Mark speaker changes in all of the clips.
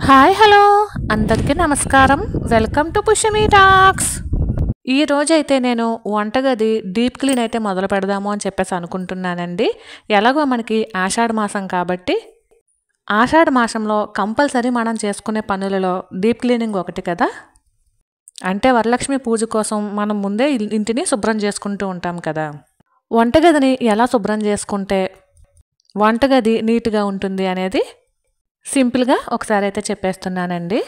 Speaker 1: Hi hello అందరికీ నమస్కారం. Welcome to Pushyami talks. ఈ రోజైతే నేను వంటగది డీప్ క్లీన్ అయితే మొదలు పెడదాము అని చెప్పేసి అనుకుంటున్నానండి. ఎలాగో మనకి ఆషాఢ మాసం కాబట్టి ఆషాఢ మాసంలో కంపల్సరీ మనం చేసుకునే పనులలో డీప్ క్లీనింగ్ ఒకటి కదా. అంటే వరలక్ష్మి పూజ కోసం మనం ముందే ఇంటిని శుభ్రం చేసుకుంటూ ఉంటాం కదా. వంటగదిని ఎలా శుభ్రం చేసుకుంటే వంటగది నీట్గా ఉంటుంది అనేది సింపుల్గా ఒకసారి అయితే చెప్పేస్తున్నానండి.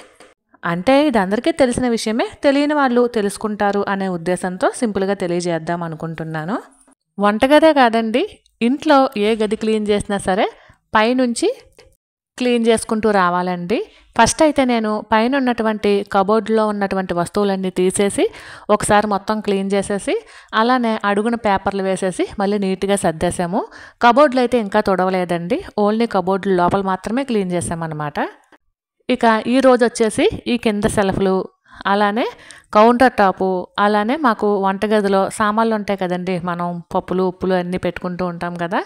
Speaker 1: అంటే ఇది అందరికీ తెలిసిన విషయమే, తెలియని వాళ్ళు తెలుసుకుంటారు అనే ఉద్దేశంతో సింపుల్గా తెలియజేద్దాం అనుకుంటున్నాను. వంటగదే కాదండి, ఇంట్లో ఏ గది క్లీన్ చేసినా సరే పైనుంచి క్లీన్ చేసుకుంటూ రావాలండి. ఫస్ట్ అయితే నేను పైన ఉన్నటువంటి కబోర్డ్లో ఉన్నటువంటి వస్తువులన్నీ తీసేసి ఒకసారి మొత్తం క్లీన్ చేసేసి అలానే అడుగున పేపర్లు వేసేసి మళ్ళీ నీట్గా సర్దేశాము. కబోర్డ్లు అయితే ఇంకా తుడవలేదండి, ఓన్లీ కబోర్డ్లు లోపల మాత్రమే క్లీన్ చేసామన్నమాట. ఇక ఈరోజు వచ్చేసి ఈ కింద సెల్ఫ్లు, అలానే కౌంటర్ టాపు, అలానే మాకు వంటగదిలో సామాన్లు ఉంటాయి కదండి, మనం పప్పులు ఉప్పులు అన్నీ పెట్టుకుంటూ ఉంటాం కదా,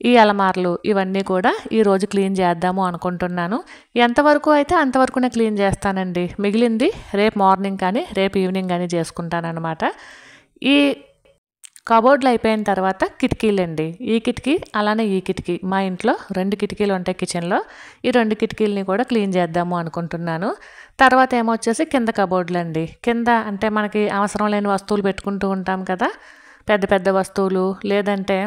Speaker 1: ఈ అలమార్లు ఇవన్నీ కూడా ఈరోజు క్లీన్ చేద్దాము అనుకుంటున్నాను. ఎంతవరకు అయితే అంతవరకునే క్లీన్ చేస్తానండి, మిగిలింది రేపు మార్నింగ్ కానీ రేపు ఈవినింగ్ కానీ చేసుకుంటానన్నమాట. ఈ కబోర్డ్లు అయిపోయిన తర్వాత కిటికీలండి, ఈ కిటికీ అలానే ఈ కిటికీ, మా ఇంట్లో 2 కిటికీలు ఉంటాయి కిచెన్లో, ఈ 2 కిటికీలని కూడా క్లీన్ చేద్దాము అనుకుంటున్నాను. తర్వాత ఏమొచ్చేసి కింద కబోర్డ్లు అండి. కింద అంటే మనకి అవసరం లేని వస్తువులు పెట్టుకుంటూ ఉంటాం కదా, పెద్ద పెద్ద వస్తువులు లేదంటే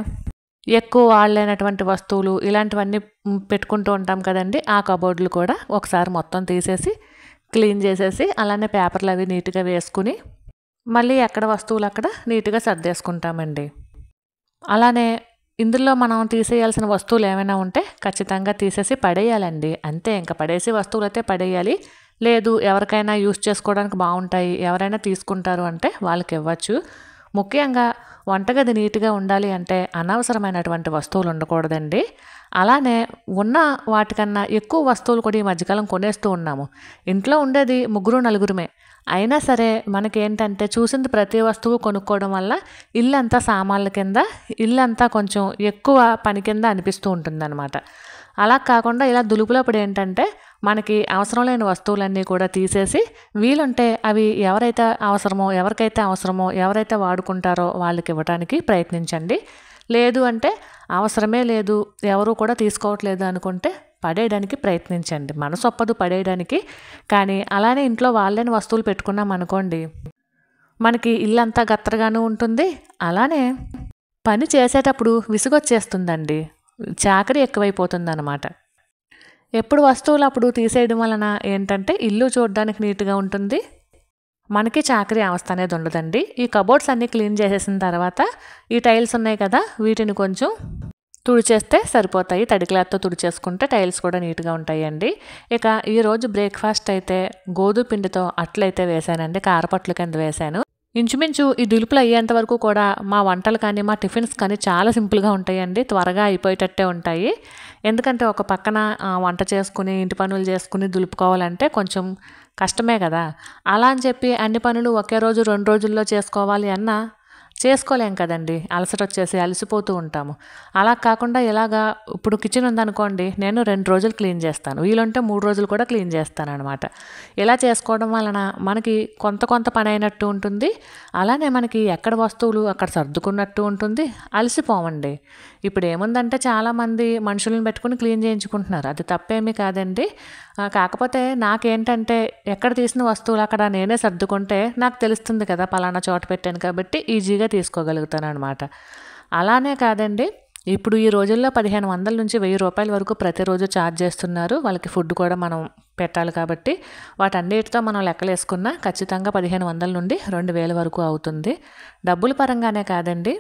Speaker 1: ఎక్కువ వాడలేనటువంటి వస్తువులు ఇలాంటివన్నీ పెట్టుకుంటూ ఉంటాం కదండి. ఆ కబోర్డ్లు కూడా ఒకసారి మొత్తం తీసేసి క్లీన్ చేసేసి అలానే పేపర్లు అవి నీట్గా వేసుకుని మళ్ళీ ఎక్కడ వస్తువులు అక్కడ నీట్గా సర్దేసుకుంటామండి. అలానే ఇందులో మనం తీసేయాల్సిన వస్తువులు ఏమైనా ఉంటే ఖచ్చితంగా తీసేసి పడేయాలండి, అంతే. ఇంకా పడేసి వస్తువులు అయితే పడేయాలి. లేదు ఎవరికైనా యూస్ చేసుకోవడానికి బాగుంటాయి, ఎవరైనా తీసుకుంటారు అంటే వాళ్ళకి ఇవ్వచ్చు. ముఖ్యంగా వంటగది నీట్గా ఉండాలి అంటే అనవసరమైనటువంటి వస్తువులు ఉండకూడదండి. అలానే ఉన్న వాటికన్నా ఎక్కువ వస్తువులు కూడా ఈ మధ్యకాలం కొనేస్తూ ఉన్నాము. ఇంట్లో ఉండేది 3-4 అయినా సరే మనకేంటంటే చూసింది ప్రతి వస్తువు కొనుక్కోవడం వల్ల ఇల్లంతా సామాన్ల కింద, ఇల్లంతా కొంచెం ఎక్కువ పని కింద అనిపిస్తూ ఉంటుందన్నమాట. అలా కాకుండా ఇలా దులుపులప్పుడు ఏంటంటే మనకి అవసరం లేని వస్తువులన్నీ కూడా తీసేసి వీలుంటే అవి ఎవరికైతే అవసరమో ఎవరైతే వాడుకుంటారో వాళ్ళకి ఇవ్వడానికి ప్రయత్నించండి. లేదు అంటే అవసరమే లేదు, ఎవరు కూడా తీసుకోవట్లేదు అనుకుంటే పడేయడానికి ప్రయత్నించండి. మనసు ఒప్పదు పడేయడానికి, కానీ అలానే ఇంట్లో వాళ్ళని వస్తువులు పెట్టుకున్నాం అనుకోండి మనకి ఇల్లంతా గత్తరగాను ఉంటుంది, అలానే పని చేసేటప్పుడు విసుగొచ్చేస్తుందండి, చాకరీ ఎక్కువైపోతుందన్నమాట. ఎప్పుడు వస్తువులు అప్పుడు తీసేయడం వలన ఏంటంటే ఇల్లు చూడడానికి నీట్గా ఉంటుంది, మనకి చాకరీ అవస్థ అనేది ఉండదండి. ఈ కబోర్డ్స్ అన్నీ క్లీన్ చేసేసిన తర్వాత ఈ టైల్స్ ఉన్నాయి కదా, వీటిని కొంచెం తుడిచేస్తే సరిపోతాయి. తడి క్లాత్తో తుడిచేసుకుంటే టైల్స్ కూడా నీట్గా ఉంటాయండి. ఇక ఈరోజు బ్రేక్ఫాస్ట్ అయితే గోధుమ పిండితో అట్లయితే వేశానండి, కారపట్లు కింద వేశాను. ఇంచుమించు ఈ దులుపులు అయ్యేంత వరకు కూడా మా వంటలు కానీ మా టిఫిన్స్ కానీ చాలా సింపుల్గా ఉంటాయండి, త్వరగా అయిపోయేటట్టే ఉంటాయి. ఎందుకంటే ఒక పక్కన వంట చేసుకుని ఇంటి పనులు చేసుకుని దులుపుకోవాలంటే కొంచెం కష్టమే కదా. అలా అని చెప్పి అన్ని పనులు ఒకే రోజు 2 రోజుల్లో చేసుకోవాలి అన్నా చేసుకోలేం కదండి, అలసట వచ్చేసి అలసిపోతూ ఉంటాము. అలా కాకుండా ఇలాగా ఇప్పుడు కిచెన్ ఉందనుకోండి, నేను 2 రోజులు క్లీన్ చేస్తాను, వీలుంటే 3 రోజులు కూడా క్లీన్ చేస్తాను అనమాట. ఇలా చేసుకోవడం వలన మనకి కొంత పని అయినట్టు ఉంటుంది, అలానే మనకి ఎక్కడ వస్తువులు అక్కడ సర్దుకున్నట్టు ఉంటుంది, అలసిపోమండి. ఇప్పుడు ఏముందంటే చాలామంది మనుషులను పెట్టుకుని క్లీన్ చేయించుకుంటున్నారు, అది తప్పేమీ కాదండి. కాకపోతే నాకేంటంటే ఎక్కడ తీసిన వస్తువులు అక్కడ నేనే సర్దుకుంటే నాకు తెలుస్తుంది కదా పలానా చోట పెట్టాను కాబట్టి ఈజీగా తీసుకోగలుగుతాను అనమాట. అలానే కాదండి, ఇప్పుడు ఈ రోజుల్లో 1500 నుంచి 1000 రూపాయల వరకు ప్రతిరోజు ఛార్జ్ చేస్తున్నారు. వాళ్ళకి ఫుడ్ కూడా మనం పెట్టాలి కాబట్టి వాటన్నిటితో మనం లెక్కలేసుకున్నా ఖచ్చితంగా 1500 నుండి 2000 వరకు అవుతుంది. డబ్బుల పరంగానే కాదండి,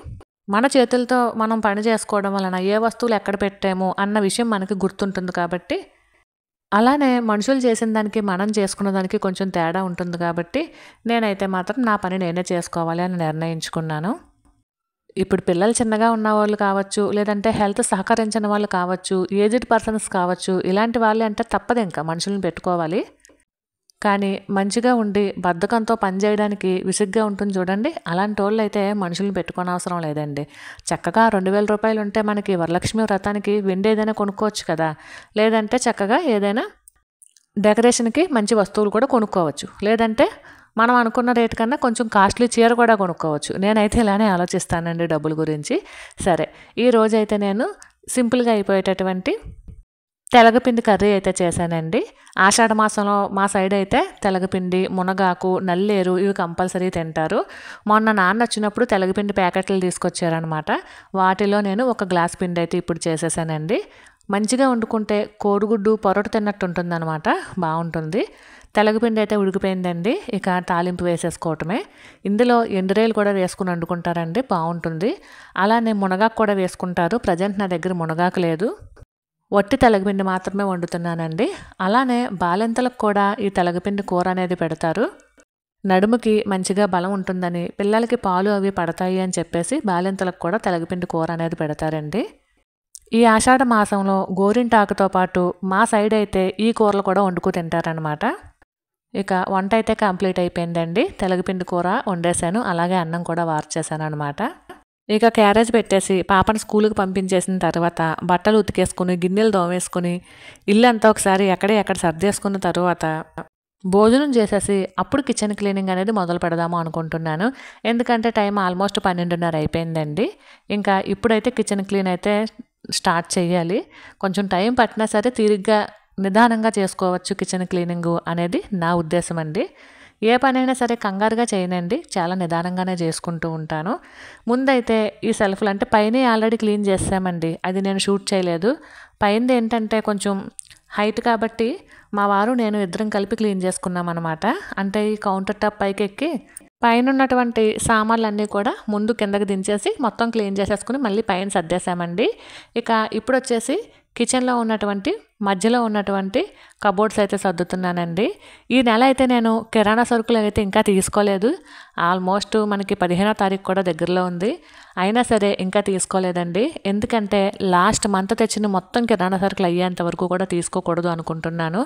Speaker 1: మన చేతులతో మనం పని చేసుకోవడం వలన ఏ వస్తువులు ఎక్కడ పెట్టాము అన్న విషయం మనకి గుర్తుంటుంది కాబట్టి, అలానే మనుషులు చేసిన దానికి మనం చేసుకున్న దానికి కొంచెం తేడా ఉంటుంది కాబట్టి నేనైతే మాత్రం నా పని నేనే చేసుకోవాలి అని నిర్ణయించుకున్నాను. ఇప్పుడు పిల్లలు చిన్నగా ఉన్నవాళ్ళు కావచ్చు, లేదంటే హెల్త్ సహకరించని వాళ్ళు కావచ్చు, ఏజ్డ్ పర్సన్స్ కావచ్చు, ఇలాంటి వాళ్ళు అంటే తప్పదు, ఇంకా మనుషులను పెట్టుకోవాలి. కానీ మంచిగా ఉండి బద్ధకంతో పని చేయడానికి విసుగ్గా ఉంటుంది చూడండి, అలాంటి వాళ్ళు అయితే మనుషులను పెట్టుకోనవసరం లేదండి. చక్కగా 2000 రూపాయలు ఉంటే మనకి వరలక్ష్మి వ్రతానికి వెండి ఏదైనా కొనుక్కోవచ్చు కదా, లేదంటే చక్కగా ఏదైనా డెకరేషన్కి మంచి వస్తువులు కూడా కొనుక్కోవచ్చు. లేదంటే మనం అనుకున్న రేట్ కన్నా కొంచెం కాస్ట్లీ చీర కూడా కొనుక్కోవచ్చు. నేనైతే ఇలానే ఆలోచిస్తానండి డబ్బుల గురించి. సరే, ఈ రోజైతే నేను సింపుల్గా అయిపోయేటటువంటి తెలగపిండి కర్రీ అయితే చేశానండి. ఆషాఢ మాసంలో మా సైడ్ అయితే తెలగపిండి, మునగాకు, నల్లేరు ఇవి కంపల్సరీ తింటారు. మొన్న నాన్న వచ్చినప్పుడు తెలగపిండి ప్యాకెట్లు తీసుకొచ్చారనమాట. వాటిలో నేను ఒక గ్లాస్ పిండి అయితే ఇప్పుడు చేసేసానండి. మంచిగా వండుకుంటే కోడిగుడ్డు పొరటు తిన్నట్టు ఉంటుందన్నమాట. బాగుంటుంది. తెలగపిండి అయితే ఉడికిపోయిందండి. ఇక తాలింపు వేసేసుకోవటమే. ఇందులో ఎండురేలు కూడా వేసుకుని వండుకుంటారండి, బాగుంటుంది. అలానే మునగాకు కూడా వేసుకుంటారు. ప్రజెంట్ నా దగ్గర మునగాకు లేదు, వట్టి తెలగపిండి మాత్రమే వండుతున్నానండి. అలానే బాలింతలకు కూడా ఈ తెలగపిండి కూర అనేది పెడతారు. నడుముకి మంచిగా బలం ఉంటుందని, పిల్లలకి పాలు అవి పడతాయి అని చెప్పేసి బాలింతలకు కూడా తెలగపిండి కూర అనేది పెడతారండి. ఈ ఆషాఢ మాసంలో గోరింటాకుతో పాటు మా సైడ్ అయితే ఈ కూరలు కూడా వండుకు తింటారనమాట. ఇక వంట అయితే కంప్లీట్ అయిపోయిందండి. తెలగపిండి కూర వండేసాను, అలాగే అన్నం కూడా వార్చేసాను అనమాట. ఇక క్యారేజ్ పెట్టేసి పాపను స్కూల్కి పంపించేసిన తర్వాత బట్టలు ఉతికేసుకుని, గిన్నెలు దోమేసుకుని, ఇల్లంతా ఒకసారి ఎక్కడ సర్దేసుకున్న తర్వాత భోజనం చేసేసి అప్పుడు కిచెన్ క్లీనింగ్ అనేది మొదలు పెడదాము అనుకుంటున్నాను. ఎందుకంటే టైం ఆల్మోస్ట్ 12:30 అయిపోయిందండి. ఇంకా ఇప్పుడైతే కిచెన్ క్లీన్ అయితే స్టార్ట్ చేయాలి. కొంచెం టైం పట్టినా సరే తీరిగ్గా నిదానంగా చేసుకోవచ్చు కిచెన్ క్లీనింగు అనేది నా ఉద్దేశం అండి. ఏ పనైనా సరే కంగారుగా చేయనండి, చాలా నిదానంగానే చేసుకుంటూ ఉంటాను. ముందైతే ఈ సెల్ఫ్లు అంటే పైన ఆల్రెడీ క్లీన్ చేసామండి, అది నేను షూట్ చేయలేదు. పైనది ఏంటంటే కొంచెం హైట్ కాబట్టి మా వారు నేను ఇద్దరం కలిపి క్లీన్ చేసుకున్నాం అనమాట. అంటే ఈ కౌంటర్ టాప్ పైకి ఎక్కి పైన ఉన్నటువంటి సామాన్లన్నీ కూడా ముందు కిందకి దించేసి మొత్తం క్లీన్ చేసేసుకుని మళ్ళీ పైన సర్దేశామండి. ఇక ఇప్పుడు వచ్చేసి కిచెన్లో ఉన్నటువంటి మధ్యలో ఉన్నటువంటి కబోర్డ్స్ అయితే సర్దుతున్నానండి. ఈ నెల అయితే నేను కిరాణా సరుకులు అయితే ఇంకా తీసుకోలేదు. ఆల్మోస్ట్ మనకి 15వ తారీఖు కూడా దగ్గరలో ఉంది. అయినా సరే ఇంకా తీసుకోలేదండి. ఎందుకంటే లాస్ట్ మంత్ తెచ్చిన మొత్తం కిరాణా సరుకులు అయ్యేంత వరకు కూడా తీసుకోకూడదు అనుకుంటున్నాను.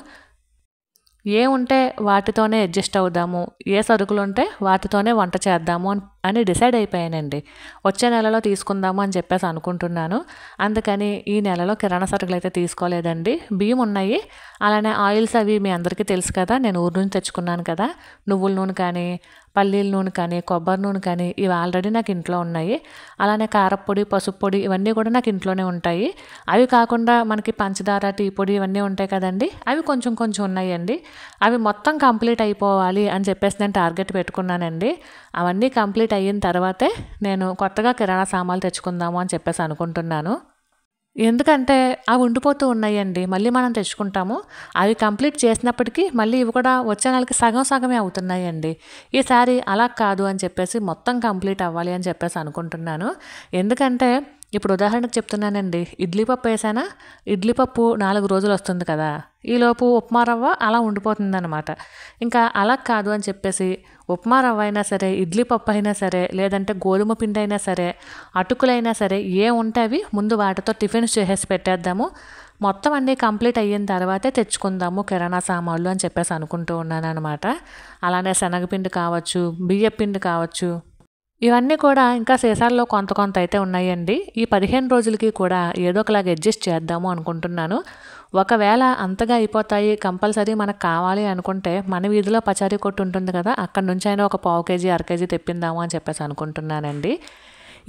Speaker 1: ఏముంటే వాటితోనే అడ్జస్ట్ అవుదాము, ఏ సరుకులు ఉంటే వాటితోనే వంట చేద్దాము అని డిసైడ్ అయిపోయానండి. వచ్చే నెలలో తీసుకుందాము అని చెప్పేసి అనుకుంటున్నాను. అందుకని ఈ నెలలో కిరాణా సరుకులు అయితే తీసుకోలేదండి. బియ్యం ఉన్నాయి, అలానే ఆయిల్స్ అవి మీ అందరికీ తెలుసు కదా, నేను ఊరు నుంచి తెచ్చుకున్నాను కదా. నువ్వుల నూనె కానీ, పల్లీల నూనె కానీ, కొబ్బరి నూనె కానీ ఇవి ఆల్రెడీ నాకు ఇంట్లో ఉన్నాయి. అలానే కారప్పొడి, పసుపు పొడి ఇవన్నీ కూడా నాకు ఇంట్లోనే ఉంటాయి. అవి కాకుండా మనకి పంచదార, టీ పొడి ఇవన్నీ ఉంటాయి కదండి, అవి కొంచెం ఉన్నాయండి. అవి మొత్తం కంప్లీట్ అయిపోవాలి అని చెప్పేసి నేను టార్గెట్ పెట్టుకున్నానండి. అవన్నీ కంప్లీట్ అయిన తర్వాతే నేను కొత్తగా కిరాణా సామాన్లు తెచ్చుకుందాము అని చెప్పేసి అనుకుంటున్నాను. ఎందుకంటే అవి ఉండిపోతూ ఉన్నాయండి, మళ్ళీ మనం తెచ్చుకుంటాము. అవి కంప్లీట్ చేసినప్పటికీ మళ్ళీ ఇవి కూడా వచ్చే నెలకి సగమే అవుతున్నాయండి. ఈసారి అలా కాదు అని చెప్పేసి మొత్తం కంప్లీట్ అవ్వాలి అని చెప్పేసి అనుకుంటున్నాను. ఎందుకంటే ఇప్పుడు ఉదాహరణకు చెప్తున్నానండి, ఇడ్లీ పప్పు వేసానా, ఇడ్లీ పప్పు 4 రోజులు వస్తుంది కదా, ఈలోపు ఉప్మా రవ్వ అలా ఉండిపోతుందన్నమాట. ఇంకా అలా కాదు అని చెప్పేసి ఉప్మా రవ్వ అయినా సరే, ఇడ్లీ పప్పు అయినా సరే, లేదంటే గోధుమ పిండి అయినా సరే, అటుకులైనా సరే, ఏ ఉంటే అవి ముందు వాటితో టిఫిన్స్ చేసేసి పెట్టేద్దాము. మొత్తం అన్నీ కంప్లీట్ అయిన తర్వాతే తెచ్చుకుందాము కిరాణా సామాన్లు అని చెప్పేసి అనుకుంటూ ఉన్నాను అనమాట. అలానే శనగపిండి కావచ్చు, బియ్యపిండి కావచ్చు, ఇవన్నీ కూడా ఇంకా సీసాల్లో కొంత అయితే ఉన్నాయండి. ఈ 15 రోజులకి కూడా ఏదో ఒకలాగా అడ్జస్ట్ చేద్దాము అనుకుంటున్నాను. ఒకవేళ అంతగా అయిపోతాయి, కంపల్సరీ మనకు కావాలి అనుకుంటే మన వీధిలో పచారీ కొట్టు ఉంటుంది కదా, అక్కడ నుంచి అయినా ఒక 1/2 కేజీ, 1/2 కేజీ తెప్పిందాము అని చెప్పేసి అనుకుంటున్నానండి.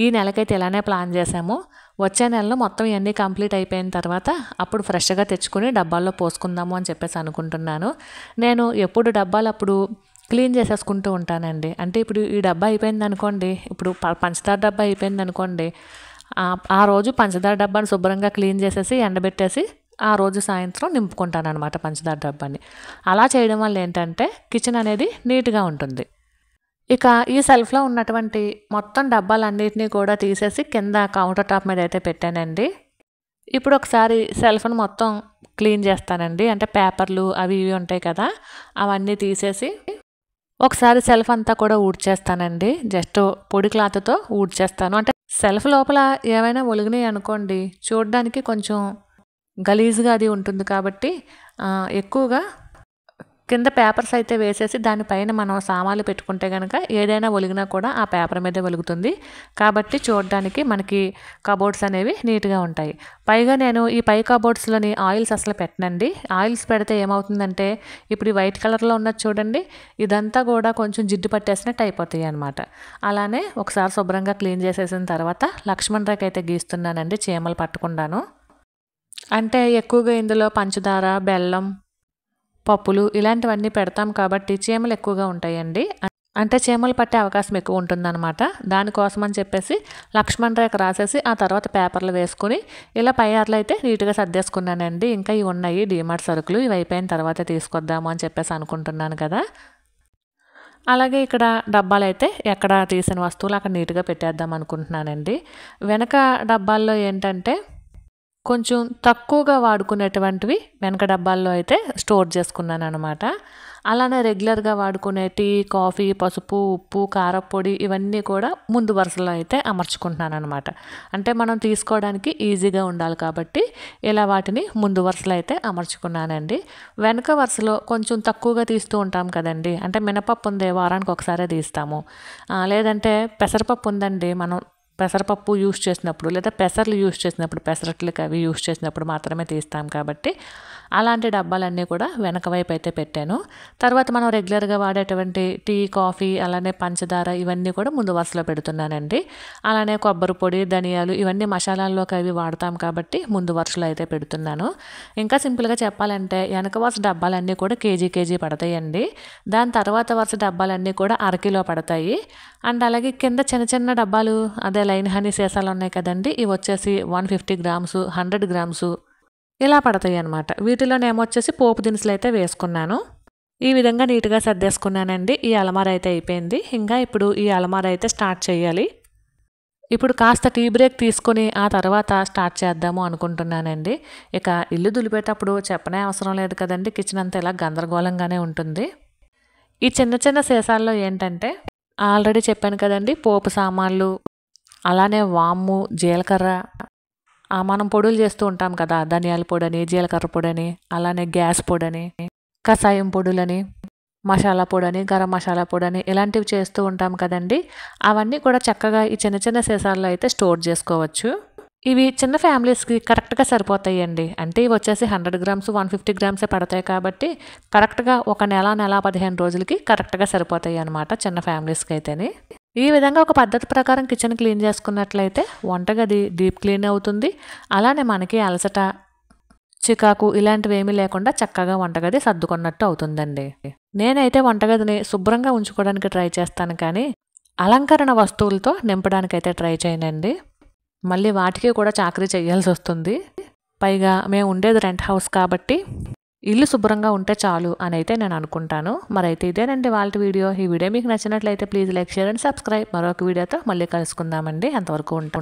Speaker 1: ఈ నెలకైతే ఇలానే ప్లాన్ చేసాము. వచ్చే నెలలో మొత్తం ఇవన్నీ కంప్లీట్ అయిపోయిన తర్వాత అప్పుడు ఫ్రెష్గా తెచ్చుకుని డబ్బాల్లో పోసుకుందాము అని చెప్పేసి అనుకుంటున్నాను. నేను ఎప్పుడు డబ్బాలు అప్పుడు క్లీన్ చేసేసుకుంటూ ఉంటానండి. అంటే ఇప్పుడు ఈ డబ్బా అయిపోయింది అనుకోండి, ఇప్పుడు పంచదార డబ్బా అయిపోయింది అనుకోండి, ఆ రోజు పంచదార డబ్బాని శుభ్రంగా క్లీన్ చేసేసి ఎండబెట్టేసి ఆ రోజు సాయంత్రం నింపుకుంటాను అనమాట పంచదార డబ్బాని. అలా చేయడం వల్ల ఏంటంటే కిచెన్ అనేది నీట్గా ఉంటుంది. ఇక ఈ సెల్ఫ్లో ఉన్నటువంటి మొత్తం డబ్బాలన్నిటినీ కూడా తీసేసి కింద కౌంటర్ టాప్ మీద అయితే పెట్టానండి. ఇప్పుడు ఒకసారి సెల్ఫ్ను మొత్తం క్లీన్ చేస్తానండి. అంటే పేపర్లు అవి ఇవి ఉంటాయి కదా, అవన్నీ తీసేసి ఒకసారి సెల్ఫ్ అంతా కూడా ఊడ్చేస్తానండి. జస్ట్ పొడి క్లాత్తో ఊడ్చేస్తాను. అంటే సెల్ఫ్ లోపల ఏమైనా ఒలిగినాయి అనుకోండి, చూడడానికి కొంచెం గలీజ్గా అది ఉంటుంది కాబట్టి ఎక్కువగా కింద పేపర్స్ అయితే వేసేసి దానిపైన మనం సామాన్లు పెట్టుకుంటే కనుక ఏదైనా ఒలిగినా కూడా ఆ పేపర్ మీదే ఒలుగుతుంది. కాబట్టి చూడడానికి మనకి కబోర్డ్స్ అనేవి నీట్గా ఉంటాయి. పైగా నేను ఈ పై కబోర్డ్స్లోని ఆయిల్స్ అసలు పెట్టనండి. ఆయిల్స్ పెడితే ఏమవుతుందంటే ఇప్పుడు ఈ వైట్ కలర్లో ఉన్నది చూడండి, ఇదంతా కూడా కొంచెం జిడ్డు పట్టేసినట్టు అయిపోతాయి అనమాట. అలానే ఒకసారి శుభ్రంగా క్లీన్ చేసేసిన తర్వాత లక్ష్మణ్ రేఖ అయితే గీస్తున్నానండి, చీమలు పట్టకుండాను. అంటే ఎక్కువగా ఇందులో పంచదార, బెల్లం, పప్పులు ఇలాంటివన్నీ పెడతాం కాబట్టి చీమలు ఎక్కువగా ఉంటాయండి. అంటే చీమలు పట్టే అవకాశం ఎక్కువ ఉంటుందన్నమాట. దానికోసం అని చెప్పేసి లక్ష్మణ్ రేఖ రాసేసి ఆ తర్వాత పేపర్లు వేసుకుని ఇలా పై అరలు అయితే నీట్గా సర్దేసుకున్నానండి. ఇంకా ఇవి ఉన్నాయి డీమార్ట్ సరుకులు, ఇవి అయిపోయిన తర్వాత తీసుకొద్దాము అని చెప్పేసి అనుకుంటున్నాను కదా. అలాగే ఇక్కడ డబ్బాలు అయితే ఎక్కడ తీసిన వస్తువులు అక్కడ నీట్గా పెట్టేద్దాం అనుకుంటున్నానండి. వెనక డబ్బాల్లో ఏంటంటే కొంచెం తక్కువగా వాడుకునేటువంటివి వెనక డబ్బాల్లో అయితే స్టోర్ చేసుకున్నాను అనమాట. అలానే రెగ్యులర్గా వాడుకునే టీ, కాఫీ, పసుపు, ఉప్పు, కారపొడి ఇవన్నీ కూడా ముందు వరుసలో అయితే అమర్చుకుంటున్నాను అనమాట. అంటే మనం తీసుకోవడానికి ఈజీగా ఉండాలి కాబట్టి ఇలా వాటిని ముందు వరుసలో అయితే అమర్చుకున్నానండి. వెనక వరుసలో కొంచెం తక్కువగా తీస్తూ ఉంటాం కదండి. అంటే మినపప్పు ఉంది, వారానికి ఒకసారే తీస్తాము. లేదంటే పెసరపప్పు ఉందండి, మనం పెసరపప్పు యూస్ చేసినప్పుడు లేదా పెసర్లు యూస్ చేసినప్పుడు, పెసరట్లకి అవి యూస్ చేసినప్పుడు మాత్రమే తీస్తాం కాబట్టి అలాంటి డబ్బాలన్నీ కూడా వెనక వైపు అయితే పెట్టాను. తర్వాత మనం రెగ్యులర్గా వాడేటువంటి టీ, కాఫీ, అలానే పంచదార ఇవన్నీ కూడా ముందు వరుసలో పెడుతున్నానండి. అలానే కొబ్బరి పొడి, ధనియాలు ఇవన్నీ మసాలాల్లోకి అవి వాడతాం కాబట్టి ముందు వరుసలో అయితే పెడుతున్నాను. ఇంకా సింపుల్గా చెప్పాలంటే వెనక వరుస డబ్బాలన్నీ కూడా కేజీ పడతాయండి. దాని తర్వాత వరుస డబ్బాలన్నీ కూడా అరకిలో పడతాయి. అండ్ అలాగే కింద చిన్న చిన్న డబ్బాలు, అదే లైన్ హనీ సీసాలు ఉన్నాయి కదండి, ఇవి వచ్చేసి 150 గ్రామ్స్, 100 గ్రామ్స్ ఇలా పడతాయి అన్నమాట. వీటిలోనేమో వచ్చేసి పోపు దినుసులు అయితే వేసుకున్నాను. ఈ విధంగా నీట్గా సర్దేసుకున్నానండి. ఈ అలమార అయితే అయిపోయింది. ఇంకా ఇప్పుడు ఈ అలమార అయితే స్టార్ట్ చేయాలి. ఇప్పుడు కాస్త టీ బ్రేక్ తీసుకొని ఆ తర్వాత స్టార్ట్ చేద్దాము అనుకుంటున్నానండి. ఇక ఇల్లు దులిపేటప్పుడు చెప్పనే అవసరం లేదు కదండి, కిచెన్ అంతా ఇలా గందరగోళంగానే ఉంటుంది. ఈ చిన్న చిన్న సీసాల్లో ఏంటంటే ఆల్రెడీ చెప్పాను కదండి, పోపు సామాన్లు, అలానే వాము, జీలకర్ర, మనం పొడులు చేస్తూ ఉంటాం కదా, ధనియాల పొడని, జీలకర్ర పొడని, అలానే గ్యాస్ పొడని, కషాయం పొడులని, మసాలా పొడని, గరం మసాలా పొడని ఇలాంటివి చేస్తూ ఉంటాం కదండి. అవన్నీ కూడా చక్కగా ఈ చిన్న చిన్న సీసాల్లో అయితే స్టోర్ చేసుకోవచ్చు. ఇవి చిన్న ఫ్యామిలీస్కి కరెక్ట్గా సరిపోతాయండి. అంటే ఇవి వచ్చేసి 100 గ్రామ్స్, 150 గ్రామ్సే పడతాయి కాబట్టి కరెక్ట్గా ఒక నెల 15 రోజులకి కరెక్ట్గా సరిపోతాయి అన్నమాట చిన్న ఫ్యామిలీస్కి అయితేనే. ఈ విధంగా ఒక పద్ధతి ప్రకారం కిచెన్ క్లీన్ చేసుకున్నట్లయితే వంటగది డీప్ క్లీన్ అవుతుంది. అలానే మనకి అలసట, చికాకు ఇలాంటివి ఏమీ లేకుండా చక్కగా వంటగది సర్దుకున్నట్టు అవుతుందండి. నేనైతే వంటగదిని శుభ్రంగా ఉంచుకోవడానికి ట్రై చేస్తాను, కానీ అలంకరణ వస్తువులతో నింపడానికైతే ట్రై చేయనండి. మళ్ళీ వాటికి కూడా చాకరీ చేయాల్సి వస్తుంది. పైగా మేము ఉండేది రెంట్ హౌస్ కాబట్టి ఇల్లు శుభ్రంగా ఉంటే చాలు అని అయితే నేను అనుకుంటాను. మరైతే ఇదేనండి వాళ్ళ వీడియో. ఈ వీడియో మీకు నచ్చినట్లయితే please like, share and subscribe. మరొక వీడియోతో మళ్ళీ కలుసుకుందామండి. అంతవరకు ఉంటాం.